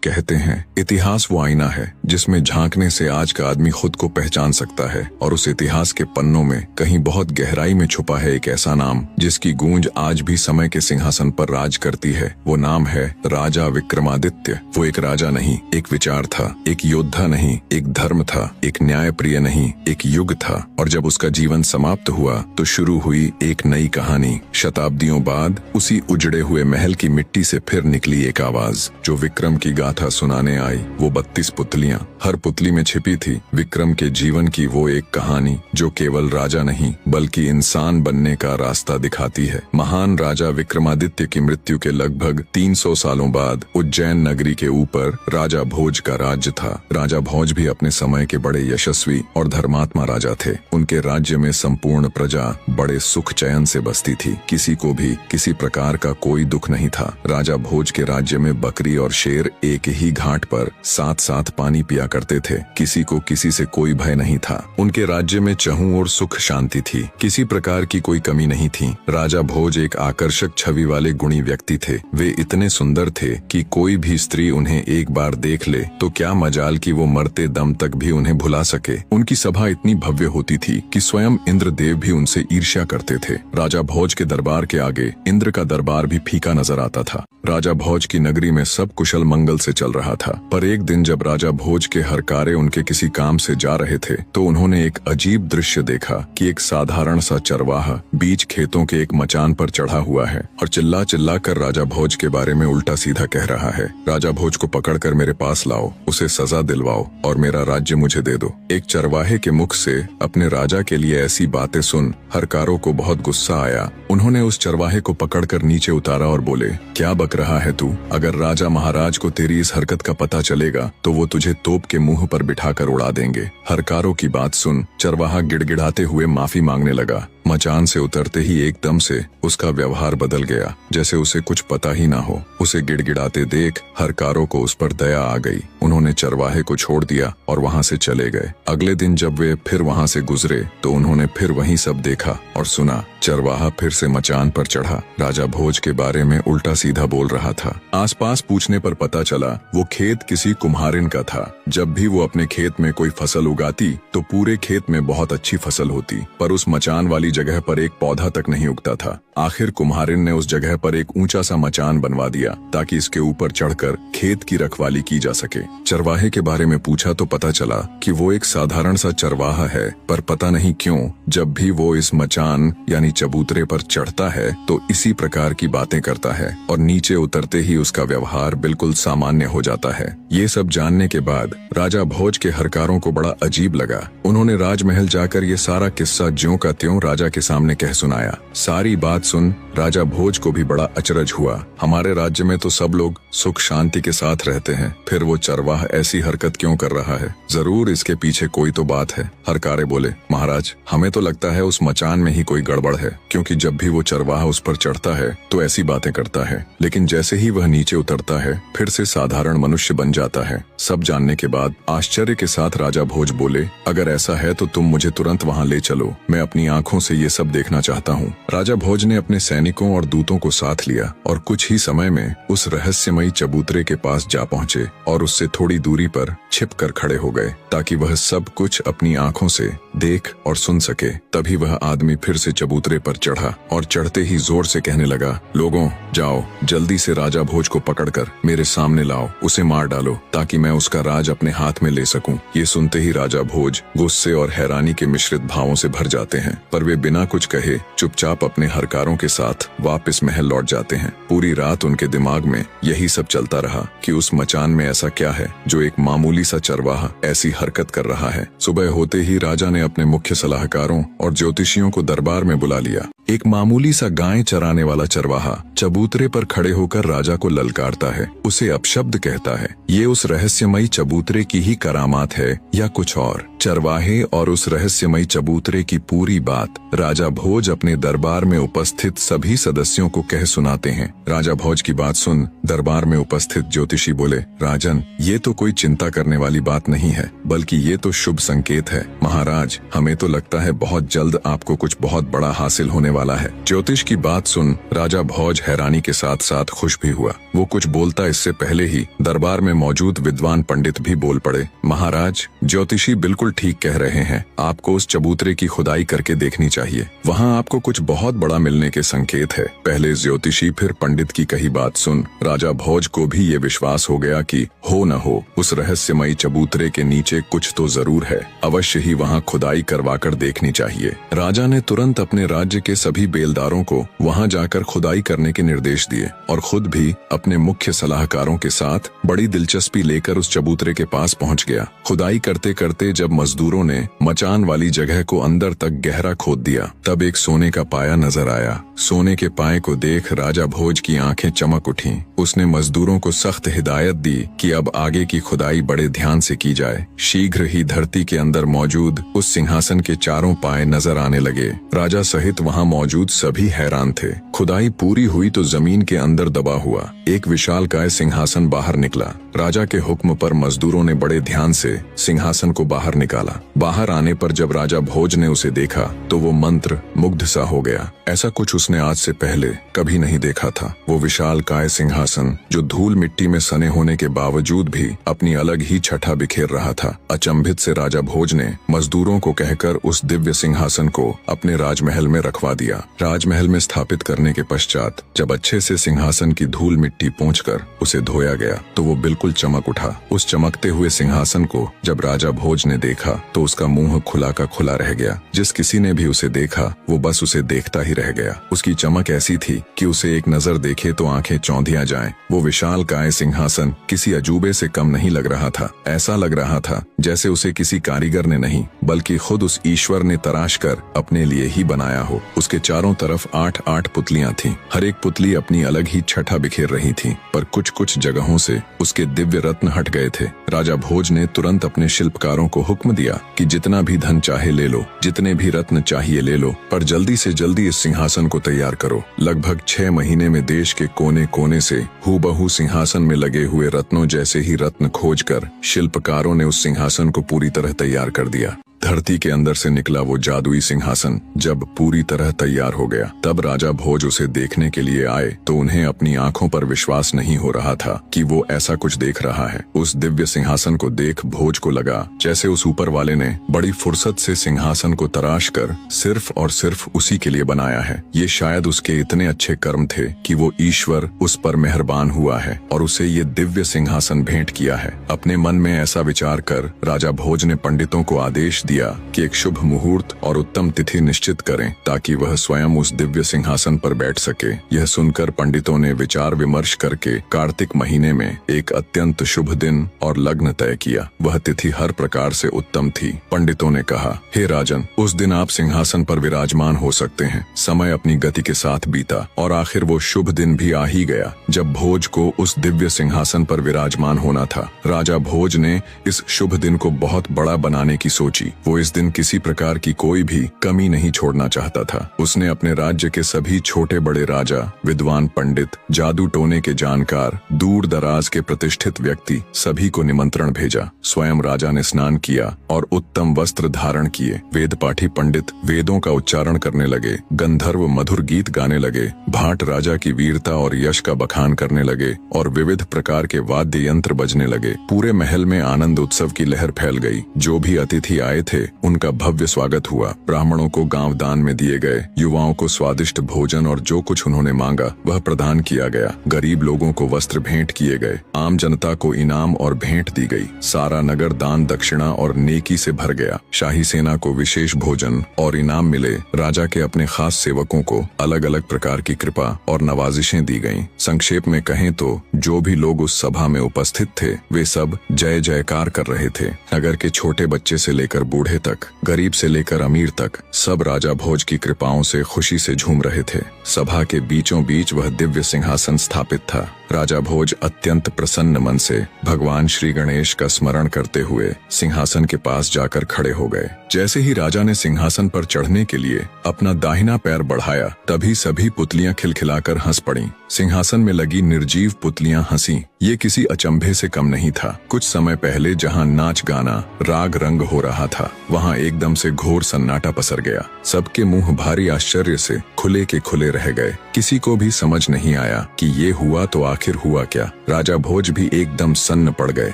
कहते हैं इतिहास वो आईना है जिसमें झांकने से आज का आदमी खुद को पहचान सकता है, और उस इतिहास के पन्नों में कहीं बहुत गहराई में छुपा है एक ऐसा नाम जिसकी गूंज आज भी समय के सिंहासन पर राज करती है। वो नाम है राजा विक्रमादित्य। वो एक राजा नहीं, एक विचार था, एक योद्धा नहीं, एक धर्म था, एक न्यायप्रिय नहीं, एक युग था। और जब उसका जीवन समाप्त हुआ तो शुरू हुई एक नई कहानी। शताब्दियों बाद उसी उजड़े हुए महल की मिट्टी से फिर निकली एक आवाज जो विक्रम की गाथा सुनाने आई। वो 32 पुतलियां, हर पुतली में छिपी थी विक्रम के जीवन की वो एक कहानी जो केवल राजा नहीं बल्कि इंसान बनने का रास्ता दिखाती है। महान राजा विक्रमादित्य की मृत्यु के लगभग 300 सालों बाद उज्जैन नगरी के ऊपर राजा भोज का राज्य था। राजा भोज भी अपने समय के बड़े यशस्वी और धर्मात्मा राजा थे। उनके राज्य में संपूर्ण प्रजा बड़े सुख चैन से बसती थी। किसी को भी किसी प्रकार का कोई दुख नहीं था। राजा भोज के राज्य में बकरी और शेर एक ही घाट पर साथ साथ पानी पिया करते थे। किसी को किसी से कोई भय नहीं था। उनके राज्य में चहुं और सुख शांति थी। किसी प्रकार की कोई कमी नहीं थी। राजा भोज एक आकर्षक छवि वाले गुणी व्यक्ति थे। वे इतने सुंदर थे कि कोई भी स्त्री उन्हें एक बार देख ले तो क्या मजाल कि वो मरते दम तक भी उन्हें भुला सके। उनकी सभा इतनी भव्य होती थी कि स्वयं इंद्रदेव भी उनसे ईर्ष्या करते थे। राजा भोज के दरबार के आगे इंद्र का दरबार भी फीका नजर आता था। राजा भोज की नगरी में सब कुशल मंगल से चल रहा था, पर एक दिन जब राजा भोज के हरकारे उनके किसी काम से जा रहे थे तो उन्होंने एक अजीब दृश्य देखा कि एक साधारण सा चरवाहा बीच खेतों के एक मचान पर चढ़ा हुआ है और चिल्ला चिल्ला कर राजा भोज के बारे में उल्टा सीधा कह रहा है। राजा भोज को पकड़कर मेरे पास लाओ, उसे सजा दिलवाओ और मेरा राज्य मुझे दे दो। एक चरवाहे के मुख से अपने राजा के लिए ऐसी बातें सुन हरकारों को बहुत गुस्सा आया। उन्होंने उस चरवाहे को पकड़कर नीचे उतारा और बोले, क्या बक रहा है तू? अगर राजा महाराज को तेरी इस हरकत का पता चलेगा तो वो तुझे तोप के मुंह पर बिठाकर उड़ा देंगे। हरकारों की बात सुन चरवाहा गिड़गिड़ाते हुए माफी मांगने लगा। मचान से उतरते ही एकदम से उसका व्यवहार बदल गया, जैसे उसे कुछ पता ही ना हो। उसे गिड़गिड़ाते देख हरकारों को उस पर दया आ गई। उन्होंने चरवाहे को छोड़ दिया और वहां से चले गए। अगले दिन जब वे फिर वहां से गुजरे तो उन्होंने फिर वही सब देखा और सुना। चरवाहा फिर से मचान पर चढ़ा, राजा भोज के बारे में उल्टा सीधा बोल रहा था। आसपास पूछने पर पता चला वो खेत किसी कुम्हारिन का था। जब भी वो अपने खेत में कोई फसल उगाती तो पूरे खेत में बहुत अच्छी फसल होती, पर उस मचान वाली जगह पर एक पौधा तक नहीं उगता था। आखिर कुम्हारिन ने उस जगह पर एक ऊंचा सा मचान बनवा दिया ताकि इसके ऊपर चढ़कर खेत की रखवाली की जा सके। चरवाहे के बारे में पूछा तो पता चला कि वो एक साधारण सा चरवाहा है, पर पता नहीं क्यों जब भी वो इस मचान यानी चबूतरे पर चढ़ता है तो इसी प्रकार की बातें करता है और नीचे उतरते ही उसका व्यवहार बिल्कुल सामान्य हो जाता है। ये सब जानने के बाद राजा भोज के हरकारों को बड़ा अजीब लगा। उन्होंने राजमहल जाकर ये सारा किस्सा ज्यों का त्यों राजा के सामने कह सुनाया। सारी बात सुन राजा भोज को भी बड़ा अचरज हुआ। हमारे राज्य में तो सब लोग सुख शांति के साथ रहते हैं, फिर वो चरवाह ऐसी हरकत क्यों कर रहा है? जरूर इसके पीछे कोई तो बात है। हरकारे बोले, महाराज हमें तो लगता है उस मचान में ही कोई गड़बड़ है, क्योंकि जब भी वो चरवाहा उस पर चढ़ता है तो ऐसी बातें करता है, लेकिन जैसे ही वह नीचे उतरता है फिर से साधारण मनुष्य बन जाता है। सब जानने के बाद आश्चर्य के साथ राजा भोज बोले, अगर ऐसा है तो तुम मुझे तुरंत वहाँ ले चलो, मैं अपनी आंखों से ये सब देखना चाहता हूँ। राजा भोज ने अपने सैनिकों और दूतों को साथ लिया और कुछ ही समय में उस रहस्यमयी चबूतरे के पास जा पहुँचे और उससे थोड़ी दूरी पर छिपकर खड़े हो गए ताकि वह सब कुछ अपनी आंखों से देख और सुन सके। तभी वह आदमी फिर से चबूतरे पर चढ़ा और चढ़ते ही जोर से कहने लगा, लोगों जाओ जल्दी से राजा भोज को पकड़कर मेरे सामने लाओ, उसे मार डालो ताकि मैं उसका राज अपने हाथ में ले सकूं। ये सुनते ही राजा भोज गुस्से और हैरानी के मिश्रित भावों से भर जाते हैं, पर वे बिना कुछ कहे चुपचाप अपने हरकारों के साथ वापस महल लौट जाते हैं। पूरी रात उनके दिमाग में यही सब चलता रहा कि उस मचान में ऐसा क्या है जो एक मामूली सा चरवाहा ऐसी हरकत कर रहा है। सुबह होते ही राजा ने अपने मुख्य सलाहकारों और ज्योतिषियों को दरबार में बुला लिया। एक मामूली सा गाय चराने वाला चरवाहा चबूतरे पर खड़े होकर राजा को ललकारता है, उसे अपशब्द कहता है। ये उस रहस्यमयी चबूतरे की ही करामात है या कुछ और? चरवाहे और उस रहस्यमयी चबूतरे की पूरी बात राजा भोज अपने दरबार में उपस्थित सभी सदस्यों को कह सुनाते हैं। राजा भोज की बात सुन दरबार में उपस्थित ज्योतिषी बोले, राजन, ये तो कोई चिंता करने वाली बात नहीं है, बल्कि ये तो शुभ संकेत है। महाराज, हमें तो लगता है बहुत जल्द आपको कुछ बहुत बड़ा हासिल होने वाला है। ज्योतिष की बात सुन राजा भोज हैरानी के साथ साथ खुश भी हुआ। वो कुछ बोलता इससे पहले ही दरबार में मौजूद विद्वान पंडित भी बोल पड़े, महाराज, ज्योतिषी बिल्कुल ठीक कह रहे हैं। आपको उस चबूतरे की खुदाई करके देखनी चाहिए। वहाँ आपको कुछ बहुत बड़ा मिलने के संकेत है। पहले ज्योतिषी फिर पंडित की कही बात सुन राजा भोज को भी ये विश्वास हो गया कि हो न हो उस रहस्यमयी चबूतरे के नीचे कुछ तो जरूर है। अवश्य ही वहाँ खुदाई करवाकर देखनी चाहिए। राजा ने तुरंत अपने राज्य के सभी बेलदारों को वहाँ जाकर खुदाई करने के निर्देश दिए और खुद भी अपने मुख्य सलाहकारों के साथ बड़ी दिलचस्पी लेकर उस चबूतरे के पास पहुँच गया। खुदाई करते करते जब मजदूरों ने मचान वाली जगह को अंदर तक गहरा खोद दिया, तब एक सोने का पाया नजर आया। सोने के पाए को देख राजा भोज की आंखें चमक उठीं। उसने मजदूरों को सख्त हिदायत दी कि अब आगे की खुदाई बड़े ध्यान से की जाए। शीघ्र ही धरती के अंदर मौजूद उस सिंहासन के चारों पाए नजर आने लगे। राजा सहित वहाँ मौजूद सभी हैरान थे। खुदाई पूरी हुई तो जमीन के अंदर दबा हुआ एक विशालकाय सिंहासन बाहर निकला। राजा के हुक्म पर मजदूरों ने बड़े ध्यान से सिंहासन को बाहर निकाला। बाहर आने पर जब राजा भोज ने उसे देखा तो वो मंत्र मुग्ध सा हो गया। ऐसा कुछ उसने आज से पहले कभी नहीं देखा था। वो विशालकाय सिंहासन जो धूल मिट्टी में सने होने के बावजूद भी अपनी अलग ही छठा बिखेर रहा था। अचंभित से राजा भोज ने मजदूरों को कहकर उस दिव्य सिंहासन को अपने राजमहल में रखवा दिया। राजमहल में स्थापित करने के पश्चात जब अच्छे से सिंहासन की धूल मिट्टी पोंछकर उसे धोया गया तो वो बिल्कुल चमक उठा। उस चमकते हुए सिंहासन को जब राजा भोज ने देखा तो उसका मुंह खुला का खुला रह गया। जिस किसी ने भी उसे देखा वो बस उसे देखता ही रह गया। उसकी चमक ऐसी थी कि उसे एक नजर देखे तो आंखें चौंधिया जाएं। वो विशालकाय सिंहासन किसी अजूबे से कम नहीं लग रहा था। ऐसा लग रहा था जैसे उसे किसी कारीगर ने नहीं बल्कि खुद उस ईश्वर ने तराश कर अपने लिए ही बनाया हो। उसके चारों तरफ 8-8 पुतलियां थीं। हर एक पुतली अपनी अलग ही छठा बिखेर रही थी, पर कुछ कुछ जगहों से उसके दिव्य रत्न हट गए थे। राजा भोज ने तुरंत अपने शिल्पकारों को हुक्म दिया कि जितना भी धन चाहे ले लो, जितने भी रत्न चाहिए ले लो, पर जल्दी से जल्दी इस सिंहासन को तैयार करो। लगभग 6 महीने में देश के कोने कोने से हूबहू सिंहासन में लगे हुए रत्नों जैसे ही रत्न खोजकर शिल्पकारों ने उस सिंहासन को पूरी तरह तैयार कर दिया। धरती के अंदर से निकला वो जादुई सिंहासन जब पूरी तरह तैयार हो गया तब राजा भोज उसे देखने के लिए आए तो उन्हें अपनी आंखों पर विश्वास नहीं हो रहा था कि वो ऐसा कुछ देख रहा है। उस दिव्य सिंहासन को देख भोज को लगा जैसे उस ऊपर वाले ने बड़ी फुर्सत से सिंहासन को तराश कर सिर्फ और सिर्फ उसी के लिए बनाया है। ये शायद उसके इतने अच्छे कर्म थे कि वो ईश्वर उस पर मेहरबान हुआ है और उसे ये दिव्य सिंहासन भेंट किया है। अपने मन में ऐसा विचार कर राजा भोज ने पंडितों को आदेश दिया कि एक शुभ मुहूर्त और उत्तम तिथि निश्चित करें ताकि वह स्वयं उस दिव्य सिंहासन पर बैठ सके। यह सुनकर पंडितों ने विचार विमर्श करके कार्तिक महीने में एक अत्यंत शुभ दिन और लग्न तय किया। वह तिथि हर प्रकार से उत्तम थी। पंडितों ने कहा, हे राजन, उस दिन आप सिंहासन पर विराजमान हो सकते हैं। समय अपनी गति के साथ बीता और आखिर वो शुभ दिन भी आ ही गया जब भोज को उस दिव्य सिंहासन पर विराजमान होना था। राजा भोज ने इस शुभ दिन को बहुत बड़ा बनाने की सोची। वो इस दिन किसी प्रकार की कोई भी कमी नहीं छोड़ना चाहता था। उसने अपने राज्य के सभी छोटे बड़े राजा, विद्वान पंडित, जादू टोने के जानकार, दूर दराज के प्रतिष्ठित व्यक्ति सभी को निमंत्रण भेजा। स्वयं राजा ने स्नान किया और उत्तम वस्त्र धारण किए। वेद पाठी पंडित वेदों का उच्चारण करने लगे, गंधर्व मधुर गीत गाने लगे, भाट राजा की वीरता और यश का बखान करने लगे और विविध प्रकार के वाद्य यंत्र बजने लगे। पूरे महल में आनंद उत्सव की लहर फैल गई। जो भी अतिथि आए थे उनका भव्य स्वागत हुआ। ब्राह्मणों को गांव दान में दिए गए, युवाओं को स्वादिष्ट भोजन और जो कुछ उन्होंने मांगा वह प्रदान किया गया। गरीब लोगों को वस्त्र भेंट किए गए, आम जनता को इनाम और भेंट दी गई। सारा नगर दान दक्षिणा और नेकी से भर गया। शाही सेना को विशेष भोजन और इनाम मिले। राजा के अपने खास सेवकों को अलग अलग प्रकार की कृपा और नवाजिशें दी गईं। संक्षेप में कहें तो जो भी लोग उस सभा में उपस्थित थे वे सब जय जयकार कर रहे थे। नगर के छोटे बच्चे से लेकर बूढ़े तक, गरीब से लेकर अमीर तक सब राजा भोज की कृपाओं से खुशी से झूम रहे थे। सभा के बीचों बीच वह दिव्य सिंहासन स्थापित था। राजा भोज अत्यंत प्रसन्न मन से भगवान श्री गणेश का स्मरण करते हुए सिंहासन के पास जाकर खड़े हो गए। जैसे ही राजा ने सिंहासन पर चढ़ने के लिए अपना दाहिना पैर बढ़ाया, तभी सभी पुतलियां खिलखिलाकर हंस पड़ीं। सिंहासन में लगी निर्जीव पुतलियां हंसी। ये किसी अचंभे से कम नहीं था। कुछ समय पहले जहां नाच गाना राग रंग हो रहा था, वहां एकदम से घोर सन्नाटा पसर गया। सबके मुंह भारी आश्चर्य से खुले के खुले रह गए। किसी को भी समझ नहीं आया कि ये हुआ तो आखिर हुआ क्या। राजा भोज भी एकदम सन्न पड़ गए,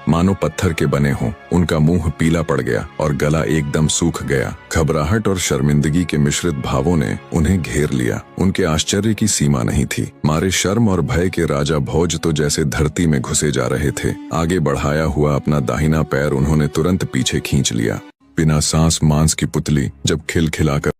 मानो पत्थर के बने हों। उनका मुंह पीला पड़ गया और गला एकदम सूख गया। घबराहट और शर्मिंदगी के मिश्रित भावों ने उन्हें घेर लिया। उनके आश्चर्य की सीमा नहीं थी। मारे शर्म और भय के राजा भोज तो जैसे धरती में घुसे जा रहे थे। आगे बढ़ाया हुआ अपना दाहिना पैर उन्होंने तुरंत पीछे खींच लिया। बिना सांस मांस की पुतली जब खिलखिलाकर